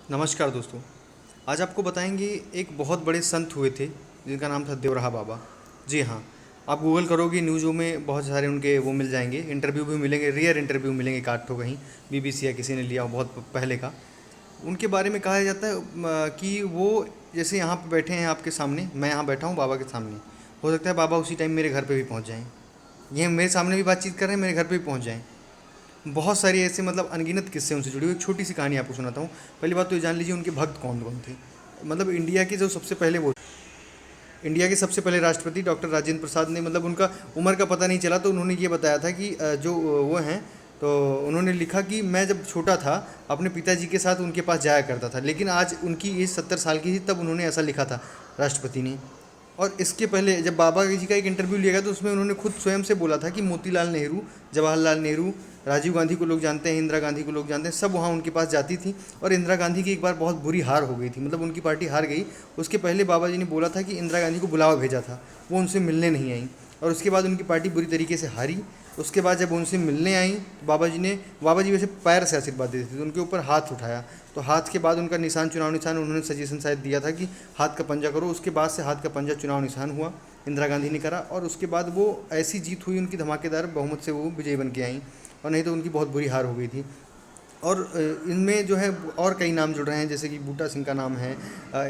नमस्कार दोस्तों। आज आपको बताएंगे एक बहुत बड़े संत हुए थे जिनका नाम था देवराहा बाबा। जी हाँ, आप गूगल करोगे न्यूज़ों में बहुत सारे उनके वो मिल जाएंगे, इंटरव्यू भी मिलेंगे, रेयर इंटरव्यू मिलेंगे, एक आध ठो कहीं बीबीसी या किसी ने लिया हो बहुत पहले का। उनके बारे में कहा जाता है कि वो जैसे यहाँ पे बैठे हैं आपके सामने, मैं यहाँ बैठा हूँ बाबा के सामने, हो सकता है बाबा उसी टाइम मेरे घर पे भी पहुँच जाएँ। ये मेरे सामने भी बातचीत कर रहे हैं, मेरे घर पे भी पहुँच जाएँ। बहुत सारी ऐसे मतलब अनगिनत किस्से उनसे जुड़े हुए। एक छोटी सी कहानी आपको सुनाता हूँ। पहली बात तो ये जान लीजिए उनके भक्त कौन कौन थे। मतलब इंडिया के सबसे पहले राष्ट्रपति डॉक्टर राजेंद्र प्रसाद ने, मतलब उनका उम्र का पता नहीं चला तो उन्होंने ये बताया था कि जो वो हैं, तो उन्होंने लिखा कि मैं जब छोटा था अपने पिताजी के साथ उनके पास जाया करता था, लेकिन आज उनकी एज 70 साल की थी तब उन्होंने ऐसा लिखा था राष्ट्रपति ने। और इसके पहले जब बाबा जी का एक इंटरव्यू लिया गया तो उसमें उन्होंने खुद स्वयं से बोला था कि मोतीलाल नेहरू, जवाहरलाल नेहरू, राजीव गांधी को लोग जानते हैं, इंदिरा गांधी को लोग जानते हैं, सब वहाँ उनके पास जाती थी। और इंदिरा गांधी की एक बार बहुत बुरी हार हो गई थी, मतलब उनकी पार्टी हार गई। उसके पहले बाबा जी ने बोला था कि इंदिरा गांधी को बुलावा भेजा था, वो उनसे मिलने नहीं आई। और उसके बाद उनकी पार्टी बुरी तरीके से हारी। उसके बाद जब उनसे मिलने आई तो बाबा जी वैसे पैर से आशीर्वाद देते थे तो उनके ऊपर हाथ उठाया। तो हाथ के बाद उनका निशान, चुनाव निशान, उन्होंने सजेशन शायद दिया था कि हाथ का पंजा करो। उसके बाद से हाथ का पंजा चुनाव निशान हुआ, इंदिरा गांधी ने करा। और उसके बाद वो ऐसी जीत हुई उनकी, धमाकेदार बहुमत से वो विजयी बन के आई। और नहीं तो उनकी बहुत बुरी हार हो गई थी। और इनमें जो है और कई नाम जुड़ रहे हैं, जैसे कि बूटा सिंह का नाम है,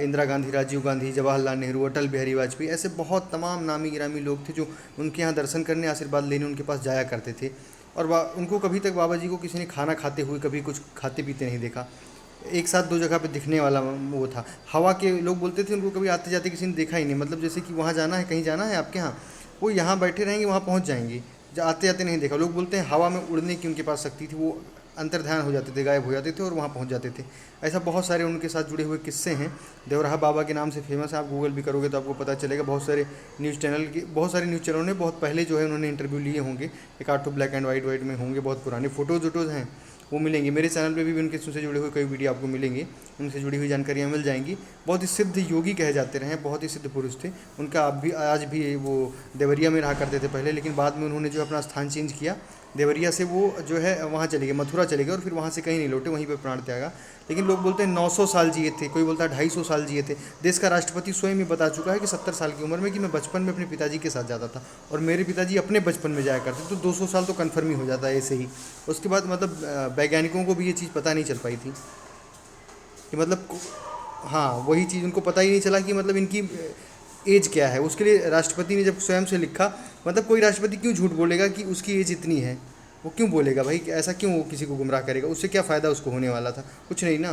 इंदिरा गांधी, राजीव गांधी, जवाहरलाल नेहरू, अटल बिहारी वाजपेयी, ऐसे बहुत तमाम नामी गिरामी लोग थे जो उनके यहाँ दर्शन करने, आशीर्वाद लेने उनके पास जाया करते थे। और उनको कभी तक बाबा जी को किसी ने खाना खाते हुए, कभी कुछ खाते पीते नहीं देखा। एक साथ दो जगह पे दिखने वाला वो था। हवा के लोग बोलते थे उनको कभी आते जाते किसी ने देखा ही नहीं, मतलब जैसे कि वहाँ जाना है, कहीं जाना है आपके यहाँ, वो यहाँ बैठे रहेंगे, वहाँ पहुँच जाएंगे। आते जाते नहीं देखा। लोग बोलते हैं हवा में उड़ने की उनके पास शक्ति थी, वो अंतर्ध्यान हो जाते थे, गायब हो जाते थे और वहाँ पहुँच जाते थे। ऐसा बहुत सारे उनके साथ जुड़े हुए किस्से हैं। देवराहा बाबा के नाम से फेमस है, आप गूगल भी करोगे तो आपको पता चलेगा। बहुत सारे न्यूज़ चैनलों ने बहुत पहले जो है उन्होंने इंटरव्यू लिए होंगे, एक आध तो ब्लैक एंड वाइट में होंगे, बहुत पुराने फ़ोटोज़ वोटोज़ हैं, वो मिलेंगे। मेरे चैनल पे भी उनके से जुड़े हुए कई वीडियो आपको मिलेंगे, उनसे जुड़ी हुई जानकारियाँ मिल जाएंगी। बहुत ही सिद्ध योगी कहे जाते रहे हैं, बहुत ही सिद्ध पुरुष थे। उनका अब भी, आज भी वो देवरिया में रहा करते थे पहले, लेकिन बाद में उन्होंने जो अपना स्थान चेंज किया, देवरिया से वो जो है वहाँ चले गए, मथुरा चले गए और फिर वहाँ से कहीं नहीं लौटे, वहीं पे प्राण त्यागा। लेकिन लोग बोलते हैं 900 साल जिए थे, कोई बोलता है 250 साल जिए थे। देश का राष्ट्रपति स्वयं ही बता चुका है कि 70 साल की उम्र में कि मैं बचपन में अपने पिताजी के साथ जाता था और मेरे पिताजी अपने बचपन में जाया करते, तो 200 साल तो कन्फर्म ही हो जाता है ऐसे ही। उसके बाद मतलब वैज्ञानिकों को भी ये चीज़ पता नहीं चल पाई थी कि मतलब, हाँ वही चीज़ उनको पता ही नहीं चला कि मतलब इनकी एज क्या है। उसके लिए राष्ट्रपति ने जब स्वयं से लिखा, मतलब कोई राष्ट्रपति क्यों झूठ बोलेगा कि उसकी एज इतनी है, वो क्यों बोलेगा भाई, ऐसा क्यों वो किसी को गुमराह करेगा, उससे क्या फ़ायदा उसको होने वाला था, कुछ नहीं ना।